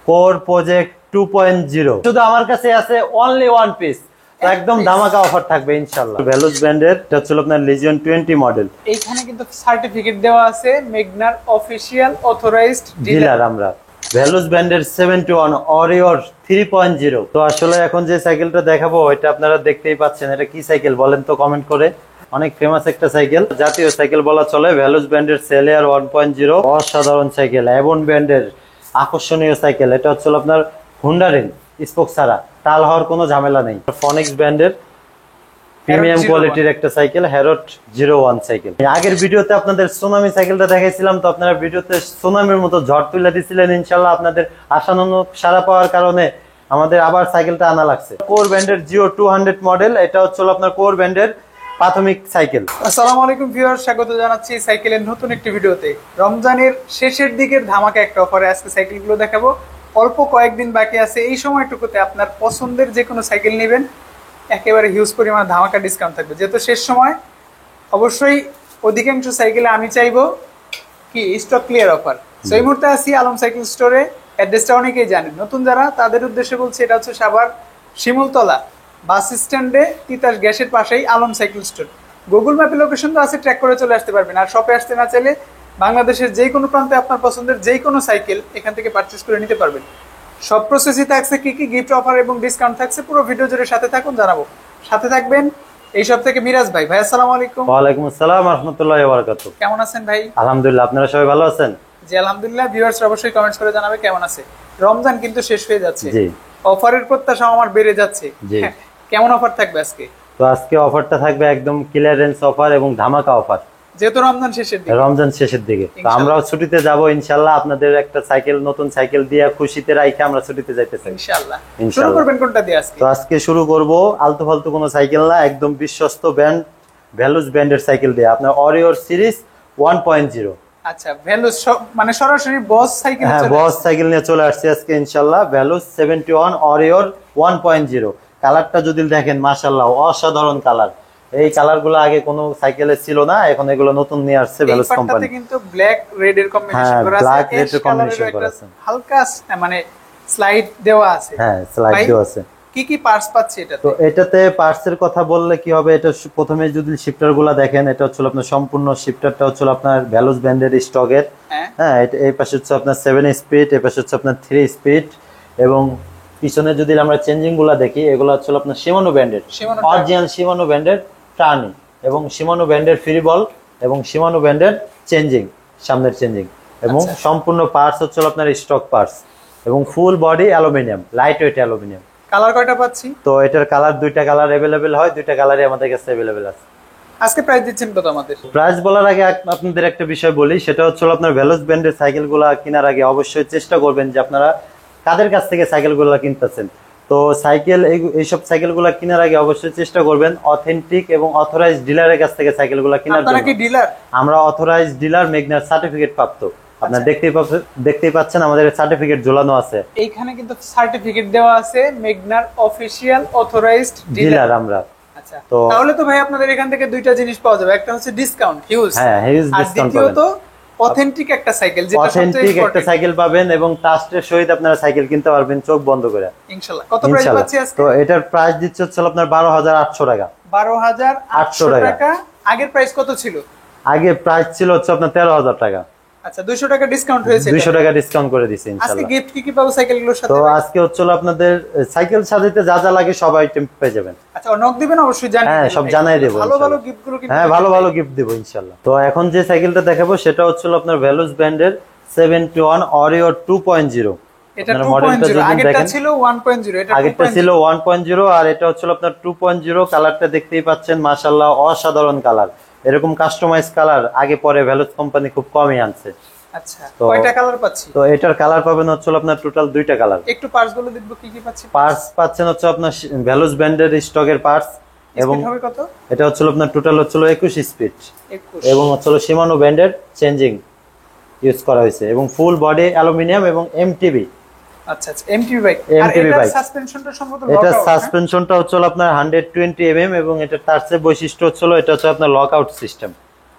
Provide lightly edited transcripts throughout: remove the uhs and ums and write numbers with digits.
Core project 2.0 শুধু আমার কাছে আছে অনলি ওয়ান পিস, একদম ধামাকা অফার থাকবে ইনশাআল্লাহ। ভ্যালুস ব্র্যান্ডের এটা হচ্ছে আপনার লিজিয়ন 20 মডেল। এইখানে কিন্তু সার্টিফিকেট দেওয়া আছে মেগনার অফিশিয়াল অথরাইজড ডিলার আমরা। ভ্যালুস ব্র্যান্ডের 71 অরিওর 3.0। তো আসলে এখন যে সাইকেলটা দেখাবো এটা আপনারা দেখতেই পাচ্ছেন, এটা কি সাইকেল বলেন তো কমেন্ট করে। অনেক ফেমাস একটা সাইকেল, জাতীয় সাইকেল বলা চলে। ভ্যালুস ব্র্যান্ডের সেলিয়ার 1.0 অসাধারণ সাইকেল। অ্যাবন ব্র্যান্ডের আকর্ষণীয় সাইকেল, এটা হচ্ছে আপনার হুন্ডা রিং স্পোক ছাড়া, টাল হওয়ার কোনো ঝামেলা নেই। ফনিক্স ব্র্যান্ডের প্রিমিয়াম কোয়ালিটির একটা সাইকেল, হ্যারোট 01 সাইকেল। আগের ভিডিওতে আপনাদের সুনামি সাইকেলটা দেখাইছিলাম, তো আপনারা ভিডিওতে সুনামির মতো ঝড় তুলে দিয়েছিলেন। ইনশাআল্লাহ আপনাদের আশানুরূপ সাড়া পাওয়ার কারণে আমাদের আবার সাইকেলটা আনা লাগছে। কোর ব্র্যান্ডের জিও 200 মডেল, এটা হচ্ছে আপনার কোর ব্র্যান্ডের প্রাথমিক সাইকেল। আসসালামু আলাইকুম ভিউয়ার, স্বাগত জানাচ্ছি সাইকেলের নতুন একটি ভিডিওতে। রমজানের শেষের দিকের ধামাকা একটা অফারে আজকে সাইকেলগুলো দেখাবো। অল্প কয়েকদিন বাকি আছে, এই সময়টুকুতে আপনার পছন্দের যে কোনো সাইকেল নেবেন একেবারে হিউজ পরিমাণ ধামাকা ডিসকাউন্ট থাকবে। যেহেতু শেষ সময়, অবশ্যই অধিকাংশ সাইকেলে আমি চাইবো কি স্টক ক্লিয়ার অফার। সো এই মুহূর্তে আছি আলম সাইকেল স্টোরে। অ্যাড্রেসটা অনেকেই জানেন, নতুন যারা তাদের উদ্দেশ্যে বলছি, এটা হচ্ছে সাভার শিমুলতলা বাস স্ট্যান্ডে তিতাস গ্যাসের পাশেই আলম সাইকেল স্টোর। গুগল ম্যাপে লোকেশন তো আছে, ট্র্যাক করে চলে আসতে পারবেন। আর শপে আসতে না চাইলে বাংলাদেশের যে কোনো প্রান্তে আপনার পছন্দের যে কোনো সাইকেল এখান থেকে পারচেস করে নিতে পারবেন। সব প্রসেসই থাকছে, কি কি গিফট অফার এবং ডিসকাউন্ট থাকছে, পুরো ভিডিও জুড়ে সাথে থাকুন, জানাবো। সাথে থাকবেন এই সব থেকে মিরাজ ভাই। ভাই আসসালামু আলাইকুম। ওয়ালাইকুম আসসালাম ওয়া রাহমাতুল্লাহি ওয়া বারাকাতুহু। কেমন আছেন ভাই? আলহামদুলিল্লাহ, আপনারা সবাই ভালো আছেন? জি আলহামদুলিল্লাহ। ভিউয়ার্স অবশ্যই কমেন্টস করে জানাবে কেমন আছে। রমজান কিন্তু শেষ হয়ে যাচ্ছে, জি অফারের প্রত্যাশা আমার বেড়ে যাচ্ছে। জি, কেমন অফার থাকবে আজকে? তো আজকে অফারটা থাকবে একদম ক্লিয়ারেন্স অফার এবং ধামাকা অফার। যেহেতু রমজান শেষের দিকে, রমজান শেষের দিকে, তো আমরাও ছুটিতে যাব ইনশাআল্লাহ। আপনাদের একটা সাইকেল, নতুন সাইকেল দিয়ে খুশিতে রাইখে আমরা ছুটিতে যাইতেছি ইনশাআল্লাহ। শুরু করবেন কোনটা দিয়ে আজকে? তো আজকে শুরু করব আলতু ফালতু কোনো সাইকেল না, একদম বিশ্বস্ত ব্র্যান্ড ভ্যালুস ব্র্যান্ডের সাইকেল দিয়ে, আপনার অরিওর সিরিজ 1.0। আচ্ছা, ভ্যালুস মানে সরাসরি বস সাইকেল। হ্যাঁ, বস সাইকেল নিয়ে চলে আসছে আজকে ইনশাআল্লাহ। ভ্যালুস 71 অরিওর 1.0। কালারটা যদি দেখেন মাশাআল্লাহ অসাধারণ কালার। এই কালারগুলো আগে কোনো সাইকেলে ছিল না, এখন এগুলো নতুন নিয়ে আসছে ভ্যালুস কোম্পানি। এটাতে কিন্তু ব্ল্যাক রেড এর কম্বিনেশন করা আছে, ব্ল্যাক রেড এর কম্বিনেশন করা আছে, হালকা মানে স্লাইড দেওয়া আছে। হ্যাঁ, স্লাইড দেওয়া আছে। কি কি পার্টস পাচ্ছি এটাতে? তো এটাতে পার্টস এর কথা বললে কি হবে, এটা প্রথমে যদি শিফটারগুলো দেখেন, এটা হচ্ছে আপনার সম্পূর্ণ শিফটারটা হচ্ছে আপনার ভ্যালুস ব্র্যান্ডের স্টকের। হ্যাঁ, এই পাশে হচ্ছে আপনার 7 স্পিড, এই পাশে হচ্ছে আপনার 3 স্পিড, এবং পিছনে যদি আমরা চেঞ্জিং গুলা দেখি, এগুলো হচ্ছে আপনার শিমানো ব্র্যান্ডের, অরিজিনাল শিমানো ব্র্যান্ডের টার্নি, এবং শিমানো ব্র্যান্ডের ফ্রি বল, এবং শিমানো ব্র্যান্ডের চেঞ্জিং, সামনের চেঞ্জিং, এবং সম্পূর্ণ পার্টস হচ্ছে আপনার স্টক পার্টস, এবং full body aluminium, light weight aluminium. Colour কয়টা পাচ্ছি? তো এটার কালার দুইটা কালার अवेलेबल হয়, দুইটা কালারই আমাদের কাছে अवेलेबल আছে। আজকে প্রাইস দিচ্ছেন কত আমাদের? প্রাইস বলার আগে আপনাদের একটা বিষয় বলি, সেটা হচ্ছে আপনার ভ্যালুস ব্র্যান্ডের সাইকেলগুলো কেনার আগে অবশ্যই চেষ্টা করবেন যে আপনারা কাদের কাছ থেকে সাইকেলগুলো কিনতেছেন। তো সাইকেল এইসব সাইকেলগুলো কেনার আগে অবশ্যই চেষ্টা করবেন অথেন্টিক এবং অথরাইজড ডিলারের কাছ থেকে সাইকেলগুলো কেনার জন্য। আপনারা কি ডিলার? আমরা অথরাইজড ডিলার, মেগনার সার্টিফিকেট প্রাপ্ত। আপনারা দেখতেই পাচ্ছেন আমাদের সার্টিফিকেট ঝোলানো আছে। এইখানে কিন্তু সার্টিফিকেট দেওয়া আছে মেগনার অফিশিয়াল অথরাইজড ডিলার আমরা। আচ্ছা, তাহলে তো ভাই আপনাদের এখান থেকে দুইটা জিনিস পাওয়া যাবে, একটা হচ্ছে ডিসকাউন্ট হিউজ, হ্যাঁ হিউজ ডিসকাউন্ট পাবেন। দ্বিতীয়ত অথেন্টিক একটা সাইকেল, যেটা অথেন্টিক একটা সাইকেল পাবেন, এবং ট্রাস্টের সহিত আপনারা সাইকেল কিনতে পারবেন চোখ বন্ধ করে ইনশাআল্লাহ। কত প্রাইস পাচ্ছি আজকে? তো এটার প্রাইস দিচ্ছে হচ্ছে আপনার 12800 টাকা। 12800 টাকা। আগের প্রাইস কত ছিল? আগে প্রাইস ছিল হচ্ছে আপনার 13000 টাকা। আচ্ছা, 200 টাকা ডিসকাউন্ট হয়েছে। 200 টাকা ডিসকাউন্ট করে দিয়েছি ইনশাআল্লাহ। আজকে গিফট কি কি পাবো সাইকেলগুলোর সাথে? তো আজকে হচ্ছে আপনাদের সাইকেল সাজাতে যা যা লাগে সব আইটেম পেয়ে যাবেন। আচ্ছা, নক দিবেন অবশ্যই, জানিয়ে হ্যাঁ সব জানাই দেব। ভালো ভালো গিফটগুলো কিন্তু, হ্যাঁ ভালো ভালো গিফট দেব ইনশাআল্লাহ। তো এখন যে সাইকেলটা দেখাবো সেটা হচ্ছে আপনার ভ্যালুস ব্র্যান্ডের 71 অরিও 2.0। এটা 2.0, আগেরটা ছিল 1.0, এটা আগেরটা ছিল 1.0, আর এটা হচ্ছে আপনার 2.0। কালারটা দেখতেই পাচ্ছেন মাশাআল্লাহ অসাধারণ কালার। এরকম কাস্টমাইজ কালার আগে পরে ভ্যালুস কোম্পানি খুব কমই আনছে। আচ্ছা, কয়টা কালার পাচ্ছি? তো এটার কালার পাবেন হচ্ছে আপনার টোটাল দুইটা কালার। একটু পার্টস গুলো দেখব কি কি পাচ্ছি। পার্টস পাচ্ছেন হচ্ছে আপনার ভ্যালুস ব্র্যান্ডের স্টকের পার্টস, এবং কত? এটা হচ্ছে আপনার টোটাল হচ্ছে 21 স্পিড, এবং হচ্ছে শিমানো ব্র্যান্ডের চেঞ্জিং ইউজ করা হয়েছে, এবং ফুল বডি অ্যালুমিনিয়াম এবং এমটিবি। আচ্ছা আচ্ছা, এমটিবি বাইক। আর এটা সাসপেনশনটা সম্ভবত লক আউট। এটা সাসপেনশনটা হচ্ছে আপনার 120 mm, এবং এটা তার চেয়ে বৈশিষ্ট্য হচ্ছে এটা হচ্ছে আপনার লক আউট সিস্টেম।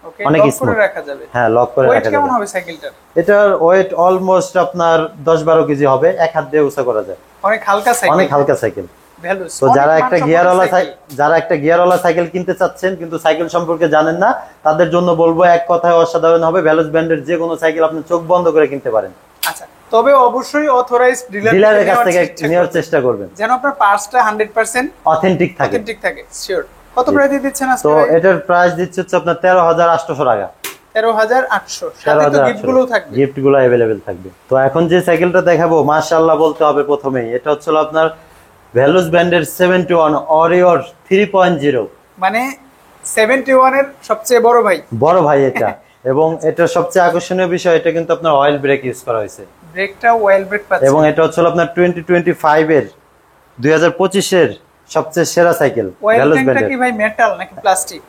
ওকে, অনেক লক করে স্মুথ। রাখা যাবে। হ্যাঁ, লক করে ওয়েট রাখা কেমন যাবে। হবে সাইকেলটার? এটার ওয়েট অলমোস্ট আপনার 10-12 কেজি হবে, এক হাত দিয়ে উঁচা করা যায়। অনেক হালকা সাইকেল, অনেক হালকা সাইকেল। ভ্যালুস। তো যারা একটা গিয়ারওয়ালা সাইকেল কিনতে চাচ্ছেন কিন্তু সাইকেল সম্পর্কে জানেন না, তাদের জন্য বলবো এক কথায় অসাধারণ হবে। ভ্যালুস ব্র্যান্ডের যে কোনো সাইকেল আপনি চোখ বন্ধ করে কিনতে পারেন। আচ্ছা, তবে অবশ্যই অথরাইজড ডিলারের কাছ থেকে নেওয়ার চেষ্টা করবেন, যেন আপনার পার্টসটা 100% অথেন্টিক থাকে। অথেন্টিক থাকে। শিওর। কত প্রাইস দিচ্ছেন আজকে তো ভাই? এটার প্রাইস দিচ্ছে হচ্ছে আপনার 13,800 টাকা। 13,800, সাথে তো গিফটগুলোও থাকবে। গিফটগুলো अवेलेबल থাকবে। তো এখন যে সাইকেলটা দেখাবো, মাশাআল্লাহ বলতে হবে প্রথমেই, এটা হচ্ছে আপনার ভ্যালুস ব্র্যান্ডের 71 অরিওর 3.0, মানে 71 এর সবচেয়ে বড় ভাই। বড় ভাই এটা। এবং এটার সবচেয়ে আকর্ষণীয় বিষয়, এটা কিন্তু আপনার অয়েল ব্রেক ইউজ করা হয়েছে। ব্রেকটা অয়েল ব্রেক পাচ্ছে। এবং এটা হচ্ছে আপনার 2025 এর 2025 এর সবচেয়ে সেরা সাইকেল অয়েল ভ্যালুস ট্যাঙ্কটা ব্র্যান্ডের। কি ভাই মেটাল নাকি প্লাস্টিক?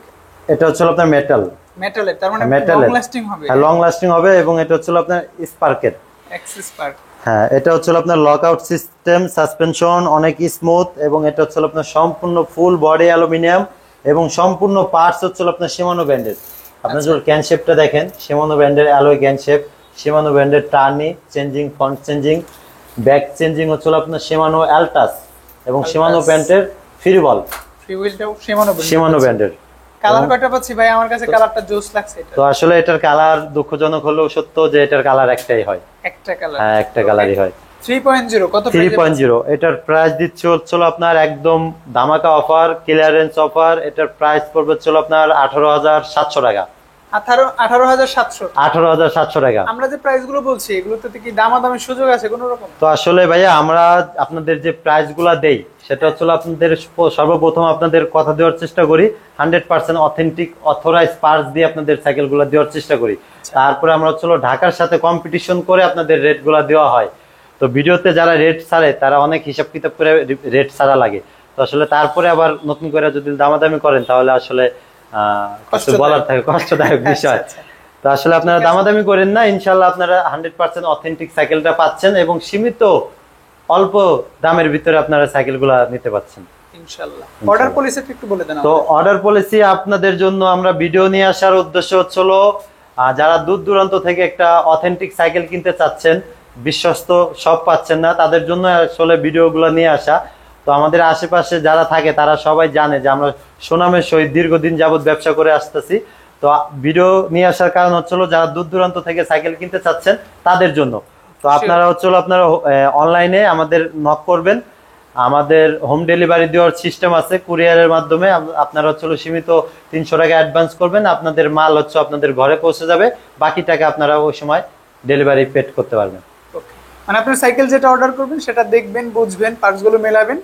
এটা হচ্ছে আপনার মেটাল। মেটালের, তার মানে মেটালের। লং লাস্টিং হবে। হ্যাঁ, লং লাস্টিং হবে। এবং এটা হচ্ছে আপনার স্পার্কের। Axis park. হ্যাঁ, এটা হচ্ছে আপনার লকআউট সিস্টেম, সাসপেনশন অনেক স্মুথ। এবং এটা হচ্ছে আপনার সম্পূর্ণ ফুল বডি অ্যালুমিনিয়াম এবং সম্পূর্ণ পার্টস হচ্ছে আপনার শিমানো ব্র্যান্ডের। আপনার যদি ক্যান শেপটা দেখেন, শিমানো ব্র্যান্ডের অ্যালয় ক্যান শেপ, শিমানো ব্র্যান্ডের Tourney changing, front changing, back changing হচ্ছে আপনার শিমানো অ্যালটাস এবং শিমানো ব্র্যান্ডের ফ্রিবল, ফ্রি হুইলটাও শিমানো শিমানো ব্র্যান্ডের। কালার কয়টা পাচ্ছি ভাই? আমার কাছে কালারটা জোস লাগছে এটা। তো আসলে এটার কালার দুঃখজনক হলেও সত্য যে এটার কালার একটাই হয়। একটা কালার। হ্যাঁ, একটা কালারই হয়। 3.0 কত প্রাইস? 3.0 এটার প্রাইস দিচ্ছে হচ্ছে আপনার একদম ধামাকা অফার, ক্লিয়ারেন্স অফার। এটার প্রাইস পড়বে হচ্ছে আপনার 18,700 টাকা। 18,700। 18,700 টাকা। আমরা যে প্রাইস গুলো বলছি এগুলোতে কি দামাদামের সুযোগ আছে কোনো রকম? তো আসলে ভাইয়া আমরা আপনাদের যে প্রাইস গুলা দেই সেটা হচ্ছে আপনাদের সর্বপ্রথম আপনাদের কথা দেওয়ার চেষ্টা করি 100% অথেন্টিক অথরাইজ পার্টস দিয়ে আপনাদের সাইকেল গুলা দেওয়ার চেষ্টা করি। তারপরে আমরা হচ্ছে ঢাকার সাথে কম্পিটিশন করে আপনাদের রেট গুলা দেওয়া হয়। তো ভিডিওতে যারা রেট ছাড়ে তারা অনেক হিসাব কিতাব করে রেট ছাড়া লাগে। তো আসলে তারপরে আবার নতুন করে যদি দামাদামি করেন তাহলে আসলে কিছু বলার থাকে, কষ্টদায়ক বিষয়। তো আসলে আপনারা দামাদামি করেন না, ইনশাল্লাহ আপনারা 100% অথেন্টিক সাইকেলটা পাচ্ছেন এবং সীমিত অল্প দামের ভিতরে আপনারা সাইকেলগুলো নিতে পাচ্ছেন ইনশাআল্লাহ। অর্ডার পলিসিটা একটু বলে দেন। তো অর্ডার পলিসি আপনাদের জন্য আমরা ভিডিও নিয়ে আসার উদ্দেশ্য হচ্ছিল যারা দূর দূরান্ত থেকে একটা অথেন্টিক সাইকেল কিনতে চাচ্ছেন, বিশ্বস্ত সব পাচ্ছেন না, তাদের জন্য আসলে ভিডিওগুলো নিয়ে আসা। তো আমাদের আশেপাশে যারা থাকে তারা সবাই জানে যে আমরা সুনামের সহিত দীর্ঘদিন যাবত ব্যবসা করে আসতেছি। তো ভিডিও নিয়ে আসার কারণ হচ্ছিল যারা দূর দূরান্ত থেকে সাইকেল কিনতে চাচ্ছেন তাদের জন্য। তো আপনারা হচ্ছিল আপনারা অনলাইনে আমাদের নক করবেন, আমাদের হোম ডেলিভারি দেওয়ার সিস্টেম আছে কুরিয়ারের মাধ্যমে। আপনারা হচ্ছিল সীমিত 300 টাকা অ্যাডভান্স করবেন, আপনাদের মাল হচ্ছে আপনাদের ঘরে পৌঁছে যাবে, বাকি টাকা আপনারা ওই সময় ডেলিভারি পেড করতে পারবেন। মানে আপনার সাইকেল যেটা অর্ডার করবেন সেটা দেখবেন, বুঝবেন, পার্টসগুলো মেলাবেন,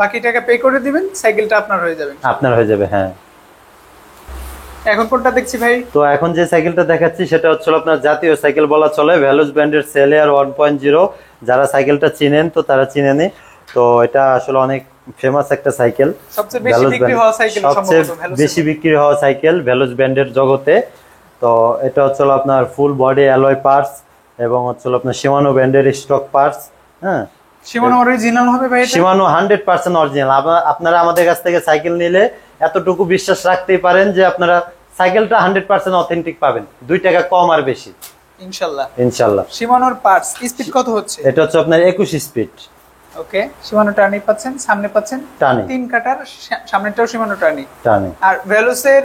বাকি টাকা পে করে দিবেন, সাইকেলটা আপনার হয়ে যাবে। আপনার হয়ে যাবে। হ্যাঁ, এখন কোনটা দেখছি ভাই? তো এখন যে সাইকেলটা দেখাচ্ছি সেটা হচ্ছে আপনার জাতীয় সাইকেল বলা চলে, ভ্যালুস ব্র্যান্ডের সেলিয়ার 1.0। যারা সাইকেলটা চিনেন তো তারা চিনেনি। তো এটা আসলে অনেক ফেমাস একটা সাইকেল, সবচেয়ে বেশি বিক্রি হওয়া সাইকেল, সবচেয়ে বেশি বিক্রি হওয়া সাইকেল ভ্যালুস ব্র্যান্ডের জগতে। তো এটা হচ্ছে আপনার ফুল বডি অ্যালয় পার্টস এবং হচ্ছে আপনার শিমানো ব্র্যান্ডের স্টক পার্টস। হ্যাঁ, শিমানো অরিজিনাল হবে ভাই এটা? শিমানো 100% অরিজিনাল। আপনারা আমাদের কাছ থেকে সাইকেল নিলে এতটুকু বিশ্বাস রাখতেই পারেন যে আপনারা সাইকেলটা 100% অথেন্টিক পাবেন, 2 টাকা কম আর বেশি ইনশাআল্লাহ। ইনশাআল্লাহ। শিমানোর পার্টস স্পিড কত হচ্ছে? এটা হচ্ছে আপনার 21 স্পিড। ওকে, শিমানো টার্নি পাচ্ছেন, সামনে পাচ্ছেন টার্নি, 3 কাটার, সামনেটাও শিমানো টার্নি। টার্নি। আর ভ্যালুসের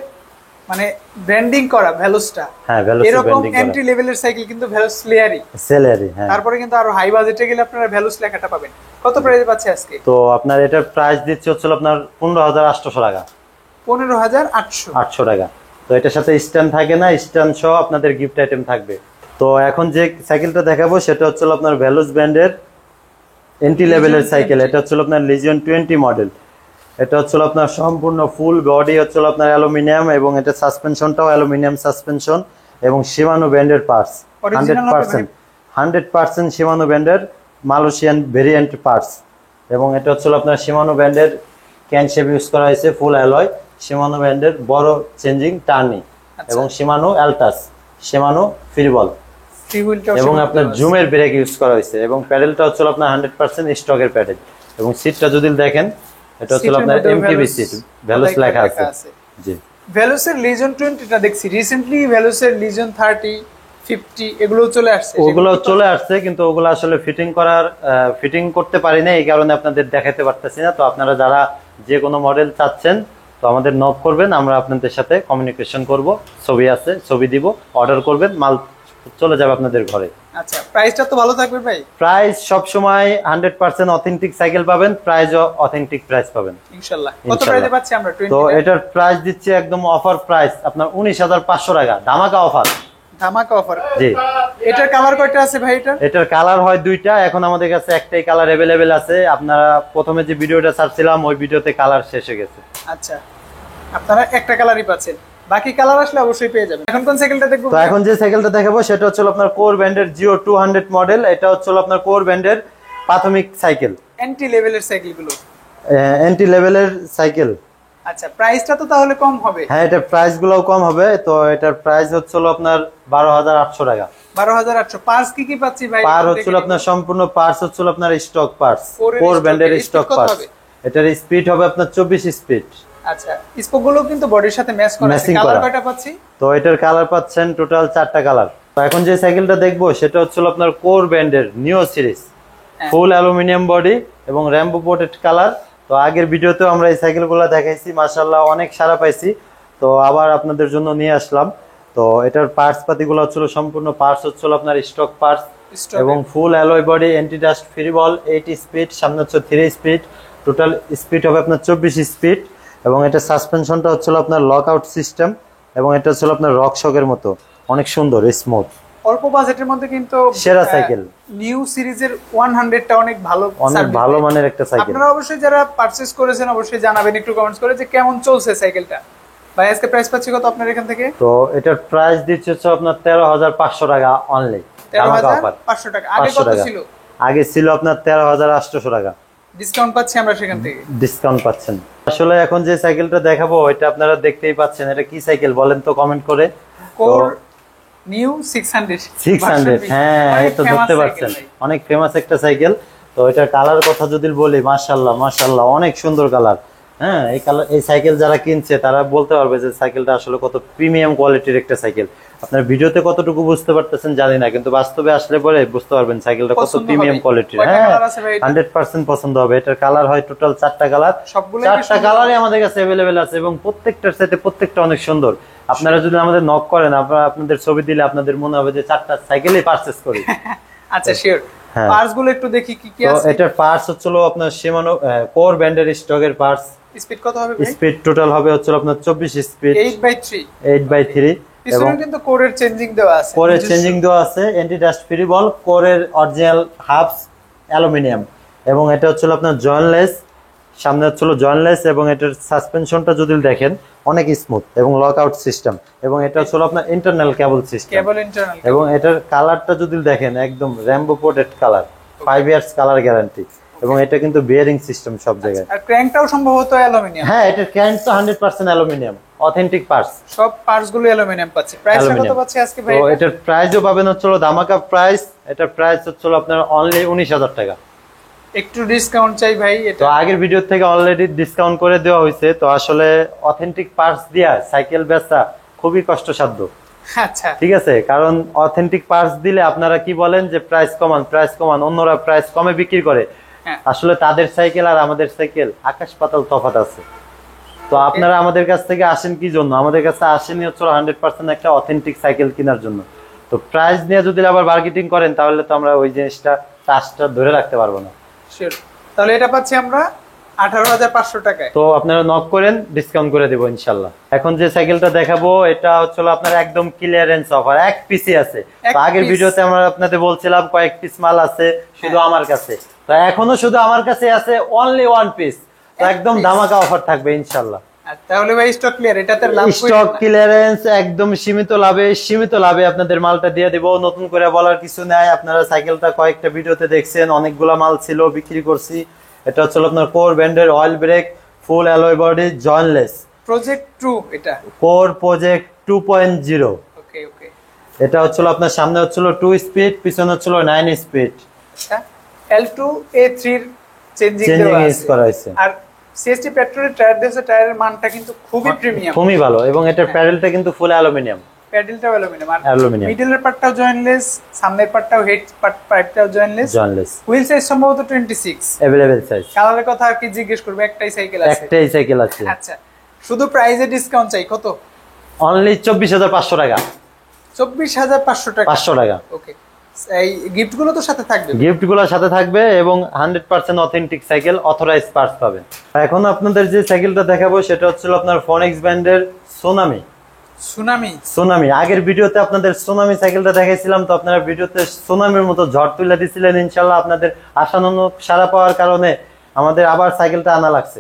মানে ব্র্যান্ডিং করা ভ্যালুসটা, হ্যাঁ ভ্যালুস এরকম ব্র্যান্ডিং করা এন্ট্রি লেভেলের সাইকেল কিন্তু ভ্যালুস লেয়ারি, সেলারি। হ্যাঁ, তারপরে কিন্তু আরো হাই বাজেটে গেলে আপনারা ভ্যালুস লেখাটা পাবেন। কত প্রাইসে পাচ্ছে আজকে? তো আপনার এটার প্রাইস দিচ্ছে হচ্ছে আপনার 15,800 টাকা। 15,800 800 টাকা। তো এটার সাথে স্ট্যান্ড থাকে না, স্ট্যান্ড সহ আপনাদের গিফট আইটেম থাকবে। তো এখন যে সাইকেলটা দেখাবো সেটা হচ্ছে আপনার ভ্যালুস ব্র্যান্ডের এন্ট্রি লেভেলের সাইকেল। এটা হচ্ছে আপনার লিজিয়ন 20 মডেল। এটা হচ্ছে আপনার সম্পূর্ণ ফুল বডি হচ্ছে আপনার অ্যালুমিনিয়াম এবং এটা সাসপেনশনটাও অ্যালুমিনিয়াম সাসপেনশন এবং শিমানো ব্র্যান্ডের পার্টস। 100% শিমানো ব্র্যান্ডের মালয়েশিয়ান ভেরিয়েন্ট পার্টস। এবং এটা হচ্ছে আপনার শিমানো ব্র্যান্ডের ক্যান শেপ ইউজ করা হয়েছে, ফুল অ্যালয়, শিমানো ব্র্যান্ডের বড় চেঞ্জিং টার্নি এবং শিমানো অ্যালটাস, শিমানো ফ্রিবল এবং আপনার জুমের ব্রেক ইউজ করা হয়েছে এবং প্যাডেলটা হচ্ছে আপনার 100% স্টকের প্যাডেল। এবং সিটটা যদি দেখেন এটা হচ্ছে আপনার এমটিবি সিট, ভ্যালুস লেখা আছে। জি। ভেলোসের লিজন 20টা দেখছি রিসেন্টলি, ভেলোসের লিজন 30 50 এগুলো চলে আসছে। ওগুলো চলে আসছে, কিন্তু ওগুলো আসলে ফিটিং করতে পারি না, এই কারণে আপনাদের দেখাতে পারতেছি না। তো আপনারা যারা যে কোনো মডেল চাচ্ছেন তো আমাদের নক করবেন, আমরা আপনাদের সাথে কমিউনিকেশন করব, ছবি আছে ছবি দিব, অর্ডার করবেন, মাল চলে যাবে আপনাদের ঘরে। আচ্ছা, প্রাইসটা তো ভালো থাকবে ভাই? প্রাইস সব সময় 100% অথেন্টিক সাইকেল পাবেন, প্রাইসও অথেন্টিক প্রাইস পাবেন ইনশাআল্লাহ। কত প্রাইসে পাচ্ছি আমরা 20? তো এটার প্রাইস দিচ্ছি একদম অফার প্রাইস আপনার 19,500 টাকা, ধামাকা অফার। ধামাকা অফার। জি। এটার কালার কয়টা আছে ভাই? এটার কালার হয় দুইটা, এখন আমাদের কাছে একটাই কালার अवेलेबल আছে। আপনারা প্রথমে যে ভিডিওটা ছাড়ছিলাম ওই ভিডিওতে কালার শেষ হয়ে গেছে। আচ্ছা, আপনারা একটা কালারই পাচ্ছেন, বাকি কালার আসলে অবশ্যই পেয়ে যাবেন। এখন কোন সাইকেলটা দেখবো? তো এখন যে সাইকেলটা দেখাবো সেটা হচ্ছে আপনার কোর ব্র্যান্ডের জিও 200 মডেল। এটা হচ্ছে আপনার কোর ব্র্যান্ডের প্রাথমিক সাইকেল, এন্টি লেভেলের সাইকেলগুলো। এন্টি লেভেলের সাইকেল। আচ্ছা, প্রাইসটা তো তাহলে কম হবে? হ্যাঁ, এটার প্রাইস গুলোও কম হবে। তো এটার প্রাইস হচ্ছে আপনার 12,800 টাকা। 12,800। পার্টস কি কি পাচ্ছি ভাই? পার হচ্ছে আপনার সম্পূর্ণ পার্টস হচ্ছে আপনার স্টক পার্টস, কোর ব্র্যান্ডের স্টক পার্টস। এটার স্পিড হবে আপনার 24 স্পিড। আচ্ছা, স্পোক গুলো কিন্তু বডির সাথে ম্যাচ করা আছে। কালার কয়টা পাচ্ছি? তো এটার কালার পাচ্ছেন টোটাল 4টা কালার। তো এখন যে সাইকেলটা দেখবো সেটা হচ্ছে আপনার কোর ব্র্যান্ডের নিও সিরিজ, ফুল অ্যালুমিনিয়াম বডি এবং র্যাম্বো কোটেড কালার। তো আগের ভিডিওতেও আমরা এই সাইকেলগুলো দেখাইছি, মাশাআল্লাহ অনেক সাড়া পাইছি, তো আবার আপনাদের জন্য নিয়ে আসলাম। তো এটার পার্টস পাতিগুলো হচ্ছিল সম্পূর্ণ পার্টস হচ্ছিল আপনার স্টক পার্টস এবং full alloy body, anti dust free ball, 8 speed, সামনে হচ্ছে 3 স্পিড, টোটাল স্পিড হবে আপনার 24 স্পিড। এবং এটা সাসপেনশনটা হচ্ছিল আপনার লক আউট সিস্টেম এবং এটা হচ্ছিল আপনার রক শকের মতো, অনেক সুন্দর স্মুথ। অল্প বাজেটের মধ্যে কিন্তু সেরা সাইকেল। নিউ সিরিজের 100টা অনেক ভালো, অনেক ভালো মানের একটা সাইকেল। আপনারা অবশ্যই যারা পারচেজ করেছেন অবশ্যই জানাবেন একটু কমেন্টস করে যে কেমন চলছে সাইকেলটা। ভাই আজকে প্রাইস পাচ্ছি কত আপনার এখান থেকে? তো এটার প্রাইস দিচ্ছে হচ্ছে আপনার 13,500 টাকা অনলি। 13,500 টাকা। আগে কত ছিল? আগে ছিল আপনার 13,800 টাকা। ডিসকাউন্ট পাচ্ছি আমরা সেখান থেকে? ডিসকাউন্ট পাচ্ছেন। আসলে এখন যে সাইকেলটা দেখাবো এটা আপনারা দেখতেই পাচ্ছেন, এটা কি সাইকেল বলেন তো কমেন্ট করে। Core new 600। হ্যাঁ, এই তো ধরতে পারছেন, অনেক ফেমাস একটা সাইকেল। তো এটার কালার কথা যদি বলি, মাশাআল্লাহ মাশাআল্লাহ অনেক সুন্দর কালার। হ্যাঁ, এই কালার, এই সাইকেল যারা কিনছে তারা বলতে পারবে যে সাইকেলটা আসলে কত প্রিমিয়াম কোয়ালিটির একটা সাইকেল। আপনার ভিডিওতে কতটুকু বুঝতে পারতেছেন জানি না, কিন্তু বাস্তবে আসলে পরে বুঝতে পারবেন সাইকেলটা কত প্রিমিয়াম কোয়ালিটির। হ্যাঁ, 100% পছন্দ হবে। এটার কালার হয় টোটাল 4টা কালার, 4টা কালারই আমাদের কাছে अवेलेबल আছে এবং প্রত্যেকটার সাথে প্রত্যেকটা অনেক সুন্দর। আপনারা যদি আমাদের নক করেন, আমরা আপনাদের ছবি দিলে আপনাদের মনে হবে যে 4টা সাইকেলই পারচেজ করি। আচ্ছা, শিওর। পার্টস গুলো একটু দেখি কি কি আছে। তো এটার পার্টস হচ্ছে আপনার শিমানো কোর ব্র্যান্ডের স্টকের পার্টস। স্পিড কত হবে ভাই? স্পিড টোটাল হবে হচ্ছে আপনার 24 স্পিড, 8/3 এবং কিন্তু কোরের চেঞ্জিং দেওয়া আছে। কোরের চেঞ্জিং দেওয়া আছে, অ্যান্টি ডাস্ট ফ্রি বল, কোরের অরিজিনাল হাফস অ্যালুমিনিয়াম এবং এটা হচ্ছে আপনার জয়েন্টলেস, সামনে হচ্ছে জয়েন্টলেস এবং এটার সাসপেনশনটা যদি দেখেন অনেক স্মুথ এবং লক আউট সিস্টেম এবং এটা হচ্ছে আপনার ইন্টারনাল কেবল সিস্টেম এবং এটার কালারটা যদি দেখেন একদম র্যাম্বো coated colour, 5 years colour guarantee এবং এটা কিন্তু বিয়ারিং সিস্টেম সব জায়গায়। আর ক্র্যাঙ্কটাও সম্ভবত অ্যালুমিনিয়াম। হ্যাঁ, এটার ক্র্যাঙ্ক তো 100% অ্যালুমিনিয়াম, অথেন্টিক পার্টস। সব পার্টস গুলো অ্যালুমিনিয়াম পাচ্ছে। প্রাইস কত পাচ্ছে আজকে ভাই? তো এটার প্রাইসও পাবেন হচ্ছে ধামাকা প্রাইস। এটার প্রাইস হচ্ছে আপনার অনলি 19,000 টাকা। একটু ডিসকাউন্ট চাই ভাই। এটা তো আগের ভিডিও থেকে অলরেডি ডিসকাউন্ট করে দেওয়া হয়েছে। তো আসলে অথেন্টিক পার্টস দিয়া সাইকেল বেচা খুবই কষ্টসাধ্য। আচ্ছা, ঠিক আছে, কারণ অথেন্টিক পার্টস দিলে আপনারা কি বলেন যে প্রাইস কমান, অন্যরা প্রাইস কমে বিক্রি করে। আসলে তাদের সাইকেল আর আমাদের সাইকেল আকাশ পাতাল তফাৎ আছে। তো আপনারা আমাদের কাছ থেকে আসেন কি জন্য? আমাদের কাছে আসেনি হচ্ছে 100% একটা অথেন্টিক সাইকেল কেনার জন্য। তো প্রাইস নিয়ে যদি আবার মার্কেটিং করেন তাহলে তো আমরা ওই জিনিসটা টাচটা ধরে রাখতে পারবো না। তাহলে এটা পাচ্ছি আমরা 18,500 টাকায়। তো আপনারা নক করেন, ডিসকাউন্ট করে দেবো ইনশাল্লাহ। এখন যে সাইকেলটা দেখাবো এটা হচ্ছে আপনার একদম ক্লিয়ারেন্স অফার, এক পিসি আছে। তো আগের ভিডিওতে আমরা আপনাদের বলছিলাম কয়েক পিস মাল আছে শুধু আমার কাছে, তো এখনো শুধু আমার কাছে আছে অনলি 1 পিস। তো একদম ধামাকা অফার থাকবে ইনশাল্লাহ। তাহলে ভাই স্টক ক্লিয়ার, এটাতে লাভ স্টক ক্লিয়ারেন্স একদম সীমিত লাভে আপনাদের মালটা দিয়ে দেব। নতুন করে বলার কিছু নাই, আপনারা সাইকেলটা কয়েকটা ভিডিওতে দেখছেন, অনেকগুলা মাল ছিল বিক্রি করছি। এটা হচ্ছে আপনার কোর ব্র্যান্ডের অয়েল ব্রেক, ফুল অ্যালয় বডি, জয়েন্টলেস, প্রজেক্ট 2। এটা কোর প্রজেক্ট 2.0। ওকে ওকে। এটা হচ্ছে আপনার সামনে হচ্ছে 2 স্পিড, পিছনে হচ্ছে 9 স্পিড। আচ্ছা, L2 A3 এর চেঞ্জিং ইউজ করা হয়েছে। আর সিএসটি পেট্রোলের টায়ার দিয়েছে, টায়ারের মানটা কিন্তু খুবই প্রিমিয়াম, খুবই ভালো। এবং এটার প্যাডেলটা কিন্তু ফুল অ্যালুমিনিয়াম, প্যাডেলটাও অ্যালুমিনিয়াম, আর অ্যালুমিনিয়াম, মিডলের পার্টটাও জয়েন্টলেস, সামনের পার্টটাও হেড পাইপটাও জয়েন্টলেস। জয়েন্টলেস। হুইল সাইজ সম্ভবত 26, अवेलेबल সাইজ। কালারের কথা আর কি জিজ্ঞেস করব, একটাই সাইকেল আছে, একটাই সাইকেল আছে। আচ্ছা, শুধু প্রাইজে ডিসকাউন্ট চাই, কত? অনলি 24500 টাকা। 24500 টাকা, 500 টাকা। ওকে। এই গিফটগুলো তো সাথে থাকবে? গিফটগুলো সাথে থাকবে এবং 100% অথেন্টিক সাইকেল, অথরাইজ পার্টস পাবেন। এখন আপনাদের যে সাইকেলটা দেখাবো সেটা হচ্ছে আপনার ফোনিক্স ব্র্যান্ডের সোনামি। সোনামি আগের ভিডিওতে আপনাদের সোনামি সাইকেলটা দেখাইছিলাম, তো আপনারা ভিডিওতে সোনামির মতো ঝড় তুলে দিছিলেন। ইনশাআল্লাহ আপনাদের আশানুরূপ সাড়া পাওয়ার কারণে আমাদের আবার সাইকেলটা আনা লাগছে,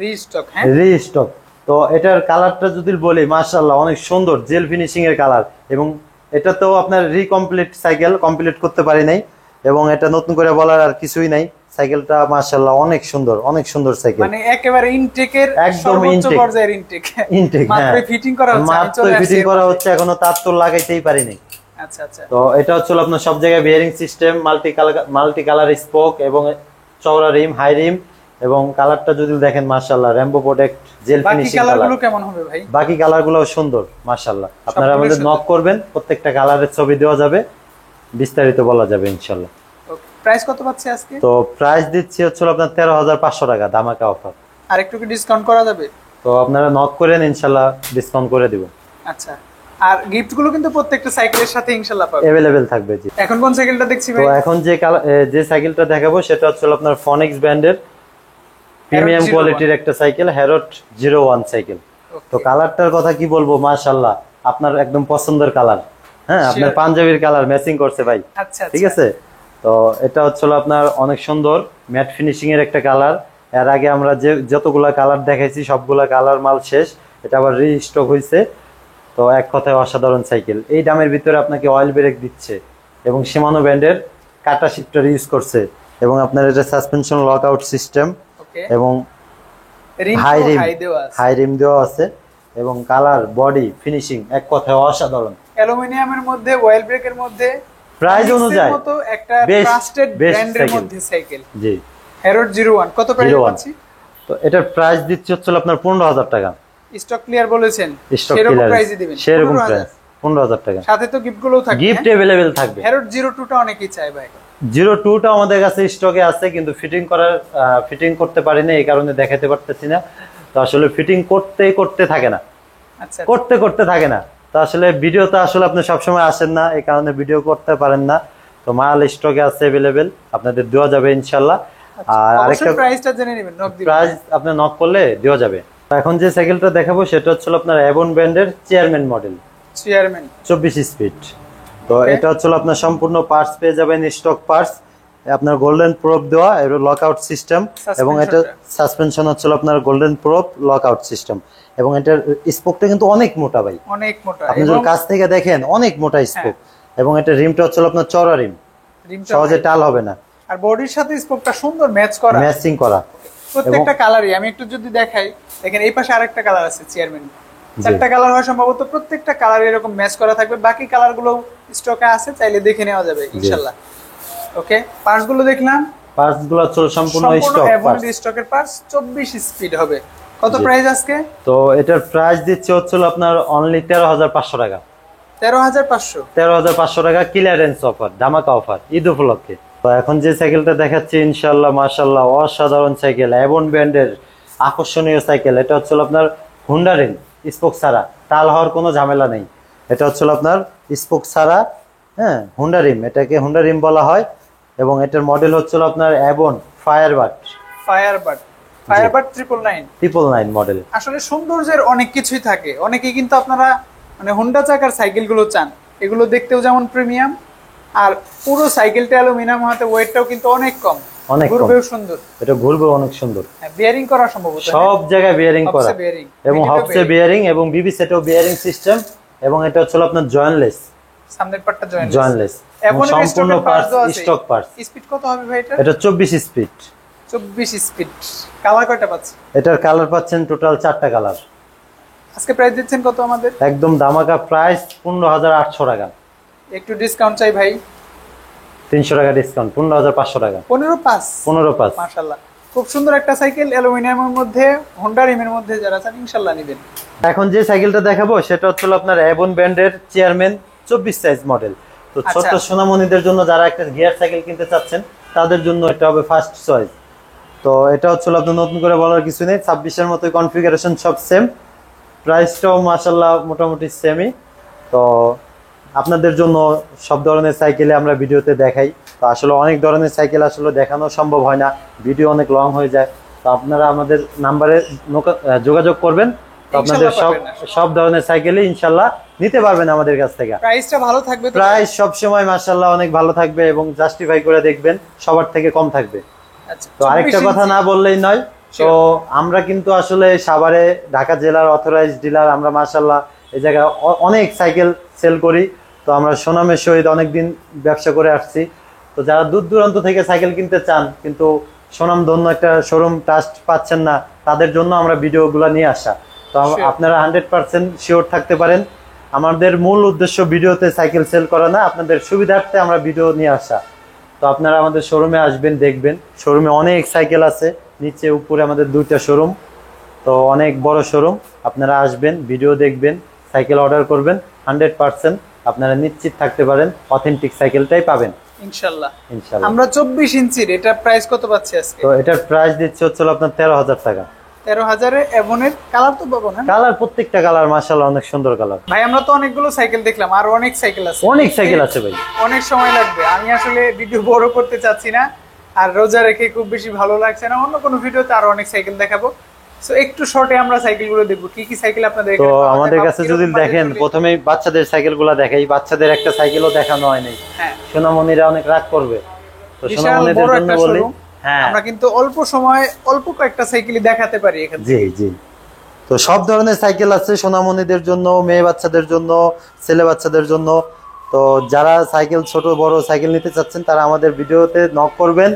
রিস্টক। হ্যাঁ, রিস্টক। তো এটার কালারটা যদি বলি, মাশাআল্লাহ অনেক সুন্দর জেল ফিনিশিং এর কালার। এবং এটা তো আপনার রিকমপ্লিট সাইকেল, কমপ্লিট করতে পারি নাই, এবং এটা নতুন করে বলার আর কিছুই নাই। সাইকেলটা মাশাআল্লাহ অনেক সুন্দর, অনেক সুন্দর সাইকেল, মানে একেবারে ইনটেকের একদম সর্বোচ্চ ইনটেক পর্যায়ের ইনটেক। ইনটেক, মাত্র হ্যাঁ, ফিটিং করা হচ্ছে, আমি মাত্র চলে আসছি। ফিটিং করা হচ্ছে, এখনো তার তো লাগাইতেই পারি নাই। আচ্ছা আচ্ছা। তো এটা হচ্ছে আপনার সব জায়গায় bearing system, multi colour spoke এবং চওড়া রিম, হাই রিম। এবং কালারটা যদি দেখেন মাশাআল্লাহ রেমবো প্রোটেক্ট জেল বাকি ফিনিশিং কালারগুলো কেমন হবে ভাই? বাকি কালারগুলো সুন্দর মাশাআল্লাহ। আপনারা সবগুলোই আমাদের সুন্দর। নক করবেন, প্রত্যেকটা কালারের ছবি দেওয়া যাবে, বিস্তারিত বলা যাবে ইনশাআল্লাহ। ওকে, প্রাইস কত পাচ্ছে আজকে? তো প্রাইস দিচ্ছি হচ্ছে আপনার 13500 টাকা, ধামাকা অফার। আর একটু কি ডিসকাউন্ট করা যাবে? তো আপনারা নক করেন, ইনশাআল্লাহ ডিসকাউন্ট করে দিব। আচ্ছা, আর গিফটগুলো কিন্তু প্রত্যেকটা সাইকেলের সাথে ইনশাআল্লাহ পাবে, अवेलेबल থাকবে। জি, এখন কোন সাইকেলটা দেখছি তো ভাই? এখন যে সাইকেলটা দেখাবো সেটা হচ্ছে আপনার ফোনিক্স ব্র্যান্ডের প্রিমিয়াম 01 কোয়ালিটির একটা সাইকেল, হ্যারট 01 সাইকেল। তো কালারটার কথা কি বলবো, মাশাআল্লাহ আপনার একদম পছন্দের কালার। হ্যাঁ, আপনার Sure. পাঞ্জাবির কালার ম্যাচিং করছে ভাই। আচ্ছা ঠিক আছে। তো এটা হচ্ছে আপনার অনেক সুন্দর ম্যাট ফিনিশিং এর একটা কালার। এর আগে আমরা যে যতগুলা কালার দেখাইছি সবগুলা কালার মাল শেষ, এটা আবার রিস্টক হয়েছে। তো এক কথায় অসাধারণ সাইকেল। এই দামের ভিতরে আপনাকে অয়েল ব্রেক দিচ্ছে এবং শিমানো ব্র্যান্ডের কাটা শিফটার ইউজ করছে, এবং আপনার এটা সাসপেনশন লক আউট সিস্টেম ওকে, এবং রিম হাই রিম, দেওয়া আছে, হাই রিম দেওয়া আছে। এবং কালার, বডি ফিনিশিং এক কথায় অসাধারণ। অ্যালুমিনিয়ামের মধ্যে, অয়েল ব্রেকের মধ্যে, প্রাইস Onyx এর অনুযায়ী মতো একটা Best- ট্রাস্টেড best ব্র্যান্ডের cycle। মধ্যে সাইকেল, জি, হ্যারট 01 কত প্রাইস 01 পাচ্ছি? তো এটার প্রাইস দিচ্ছে হচ্ছে আপনার 15000 টাকা। স্টক ক্লিয়ার বলেছেন, স্টক সেরকম ক্লিয়ার, প্রাইসই দিবেন, সেরকম 15,000 প্রাইস 15000 টাকা। সাথে তো গিফটগুলোও থাকবে। গিফট अवेलेबल থাকবে। হ্যারট 02টা অনেকেই চায় ভাই। 02টা আমাদের কাছে স্টকে আছে, কিন্তু ফিটিং করতে পারি না, এই কারণে দেখাতে পারতেছি না। তো আসলে ফিটিং করতে থাকে না, আচ্ছা, করতে থাকে না। তো আসলে ভিডিওতে আসলে আপনি সবসময় আসেন না, এই কারণে ভিডিও করতে পারেন না। তো মাল স্টকে আছে अवेलेबल, আপনাদের দেওয়া যাবে ইনশাআল্লাহ। আর আরেকটা প্রাইসটা জেনে নেবেন, নক দিবেন। প্রাইস আপনি নক করলে দেওয়া যাবে। এখন যে সাইকেলটা দেখাবো সেটা হচ্ছে আপনার অ্যাবন ব্র্যান্ডের চেয়ারম্যান মডেল, চেয়ারম্যান 24 স্পিড। তো Okay. এটা হচ্ছে আপনার সম্পূর্ণ পার্টস পেয়ে যাবেন, স্টক পার্টস। আপনার গোল্ডেন প্রোপ দেওয়া, এর লক আউট সিস্টেম, এবং এটা সাসপেনশন হচ্ছে আপনার golden prop lock out system. এবং এটার স্পোকটা কিন্তু অনেক মোটা ভাই, অনেক মোটা, আপনি যদি কাছ থেকে দেখেন অনেক মোটা স্পোক। এবং এটা রিমটা হচ্ছে আপনার চওড়া রিম, রিমটা সহজে টাল হবে না, আর বডির সাথে স্পোকটা সুন্দর ম্যাচ করা, ম্যাচিং করা। প্রত্যেকটা কালারই। আমি একটু যদি দেখাই, দেখেন এই পাশে আরেকটা কালার আছে চেয়ারম্যান, চারটা কালার হয় সম্ভবত, প্রত্যেকটা কালার এরকম ম্যাচ করা থাকবে। বাকি কালারগুলো স্টকে আছে, চাইলে দেখে নেওয়া যাবে ইনশাআল্লাহ। ওকে, পার্টস গুলো দেখলাম, পার্টস গুলো চলে সম্পূর্ণ স্টক পার্টস, স্টকের পার্টস 24 স্পিড হবে। কত প্রাইস আজকে? তো এটার প্রাইস দিচ্ছে হচ্ছে আপনার অনলি 13500 টাকা। 13500, 13500 টাকা ক্লিয়ারেন্স অফার, ধামাকা অফার ঈদ উপলক্ষে। তো এখন যে সাইকেলটা দেখাচ্ছি ইনশাআল্লাহ মাশাআল্লাহ অসাধারণ সাইকেল, অ্যাবন ব্র্যান্ডের আকর্ষণীয় সাইকেল। এটা হচ্ছে আপনার হুন্ডা রিম, স্পোক ছাড়া, টাল হওয়ার কোনো ঝামেলা নেই। এটা হচ্ছে আপনার স্পোক ছাড়া, হ্যাঁ, হুন্ডা রিম, এটাকে হুন্ডা রিম বলা হয়। এবং এটার মডেল হচ্ছে আপনার অ্যাবন ফায়ারবার্ড 999 মডেল। আসলে সৌন্দর্যের অনেক কিছুই থাকে, অনেকেই কিন্তু আপনারা মানে হোন্ডা চাকার সাইকেলগুলো চান, এগুলো দেখতেও যেমন প্রিমিয়াম, আর পুরো সাইকেলটা অ্যালুমিনিয়াম হাতে, ওয়েটটাও কিন্তু অনেক কম, অনেক কম, ঘুরবেও সুন্দর, এটা ঘুরবে অনেক সুন্দর, বিয়ারিং করা সম্ভবত সব জায়গায় বিয়ারিং করা, bearing, এবং middle-এও হবসে বিয়ারিং এবং বিবি সেটও বিয়ারিং সিস্টেম। এবং এটা হচ্ছে আপনার জয়েন্টলেস, সামনের পার্টটা জয়েন্টলেস, সম্পূর্ণ পার্টস স্টক পার্টস। স্পিড কত হবে ভাই এটা? এটা 24 স্পিড। 24 স্পিড। কালার কয়টা পাচ্ছি? এটার কালার পাচ্ছেন টোটাল 4টা কালার। আজকে প্রাইস দিচ্ছেন কত আমাদের? একদম ধামাকা প্রাইস 15800 টাকা। একটু ডিসকাউন্ট চাই ভাই, 300 টাকা ডিসকাউন্ট, 15500 টাকা। 15.5 15.5 মাশাআল্লাহ। খুব সুন্দর একটা সাইকেল, অ্যালুমিনিয়ামের মধ্যে, হোন্ডা রিমের মধ্যে, যারা চান ইনশাল্লাহ নেবেন। এখন যে সাইকেলটা দেখাবো সেটা হচ্ছে আপনার অ্যাভন ব্র্যান্ডের চেয়ারম্যান 24 সাইজ মডেল। তো ছোট্ট সোনামণিদের জন্য যারা একটা গিয়ার সাইকেল কিনতে চাচ্ছেন তাদের জন্য এটা হবে ফার্স্ট চয়েস। তো এটা হচ্ছে আপনার নতুন করে বলার কিছু নেই, 26-এর মতো কনফিগারেশন সব সেম, প্রাইসটাও মাশাআল্লাহ মোটামুটি সেমই। তো আপনাদের জন্য সব ধরনের সাইকেলে আমরা ভিডিওতে দেখাই। তো আসলে অনেক ধরনের সাইকেল আসলে দেখানো সম্ভব হয় না, ভিডিও অনেক লং হয়ে যায়। তো আপনারা আমাদের নাম্বারে যোগাযোগ করবেন, তো আপনাদের সব ধরনের সাইকেলই ইনশাল্লাহ নিতে পারবেন আমাদের কাছ থেকে। প্রাইসটা ভালো থাকবে, প্রাইস সব সময় মাশাআল্লাহ অনেক ভালো থাকবে এবং জাস্টিফাই করে দেখবেন সবার থেকে কম থাকবে। তো আরেকটা কথা না বললেই নয়, তো আমরা কিন্তু আসলে সাভারে ঢাকা জেলার অথরাইজড ডিলার। আমরা মাশাআল্লাহ এই জায়গায় অনেক সাইকেল সেল করি। তো আমরা সুনামের সহিত অনেকদিন ব্যবসা করে আসছি। তো যারা দূর দূরান্ত থেকে সাইকেল কিনতে চান কিন্তু সুনামধন্য একটা শোরুম ট্রাস্ট পাচ্ছেন না, তাদের জন্য আমরা ভিডিওগুলো নিয়ে আসা। তো আপনারা 100% শিওর থাকতে পারেন আমাদের মূল উদ্দেশ্য ভিডিওতে সাইকেল সেল করা না, আপনাদের সুবিধার্থে আমরা ভিডিও নিয়ে আসা। তো আপনারা আমাদের শোরুমে আসবেন, দেখবেন শোরুমে অনেক সাইকেল আছে, নিচে উপরে আমাদের 2টা শোরুম, তো অনেক বড় শোরুম। আপনারা আসবেন, ভিডিও দেখবেন, সাইকেল অর্ডার করবেন, 100% আপনারা নিশ্চিত থাকতে পারেন অথেন্টিক সাইকেলটাই পাবেন ইনশাআল্লাহ। ইনশাআল্লাহ। আমরা 24 ইঞ্চির এটা প্রাইস কত পাচ্ছি আজকে? তো এটার প্রাইস দিচ্ছে হচ্ছে আপনার 13,000 টাকা। 13,000 এ এভনের কালার তো পাবো না? কালার প্রত্যেকটা কালার মাশাআল্লাহ অনেক সুন্দর কালার। ভাই আমরা তো অনেকগুলো সাইকেল দেখলাম, আর অনেক সাইকেল আছে। অনেক সাইকেল আছে ভাই, অনেক সময় লাগবে। আমি আসলে ভিডিও বড় করতে চাচ্ছি না, আর রোজা রেখে খুব বেশি ভালো লাগছে না। অন্য কোনো ভিডিওতে আরো অনেক সাইকেল দেখাবো। সো একটু শর্টে আমরা সাইকেলগুলো দেখবো, কি কি সাইকেল আপনাদের তো আমাদের কাছে যদি দেখেন, প্রথমেই বাচ্চাদের সাইকেলগুলো দেখাই। বাচ্চাদের একটা সাইকেলও দেখানো হয় নাই, সোনামণিরা অনেক রাগ করবে। তো সোনামণিদের জন্য বলি, হ্যাঁ আমরা কিন্তু অল্প সময় অল্প কয়েকটা সাইকেলই দেখাতে পারি এখানে। জি জি। তো সব ধরনের সাইকেল আছে সোনামণিদের জন্য, মেয়ে বাচ্চাদের জন্য, ছেলে বাচ্চাদের জন্য। তো যারা সাইকেল ছোট বড় সাইকেল নিতে চাচ্ছেন তারা আমাদের ভিডিওতে নক করবেন,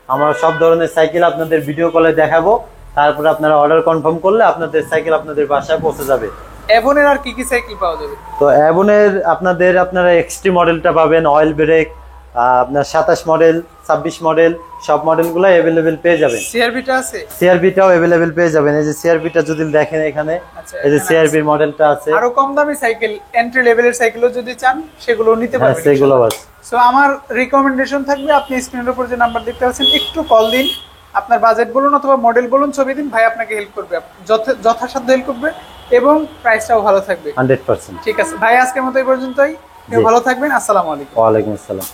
আমরা সব ধরনের সাইকেল আপনাদের ভিডিও কলে দেখাবো। তারপরে আপনারা অর্ডার কনফার্ম করলে আপনাদের সাইকেল আপনাদের বাসায় পৌঁছে যাবে। এভনের আর কি কি সাইকেল পাওয়া যাবে? তো এভনের আপনারা এক্সট্রি মডেলটা পাবেন, অয়েল ব্রেক, আপনার 27 মডেল, 26 মডেল, সব মডেলগুলো अवेलेबल পেয়ে যাবেন। সিআরবিটা আছে? সিআরবিটাও अवेलेबल পেয়ে যাবেন। এই যে সিআরবিটা যদি দেখেন এখানে, এই যে সিআরবির মডেলটা আছে। আরো কম দামি সাইকেল, এন্ট্রি লেভেলের সাইকেলও যদি চান সেগুলো নিতে পারবেন। হ্যাঁ সেগুলো আছে। সো আমার রিকমেন্ডেশন থাকবে, আপনি স্ক্রিনের উপর যে নাম্বার দেখতে পাচ্ছেন একটু কল দিন, আপনার বাজেট বলুন অথবা মডেল বলুন, ছবি দিন, ভাই আপনাকে হেল্প করবে, যথাসাধ্য হেল্প করবে এবং প্রাইসটাও ভালো থাকবে 100%। ঠিক আছে ভাই, আজকের মতো এই পর্যন্তই। ভালো থাকবেন, আসসালামু আলাইকুম। ওয়া আলাইকুম আসসালাম।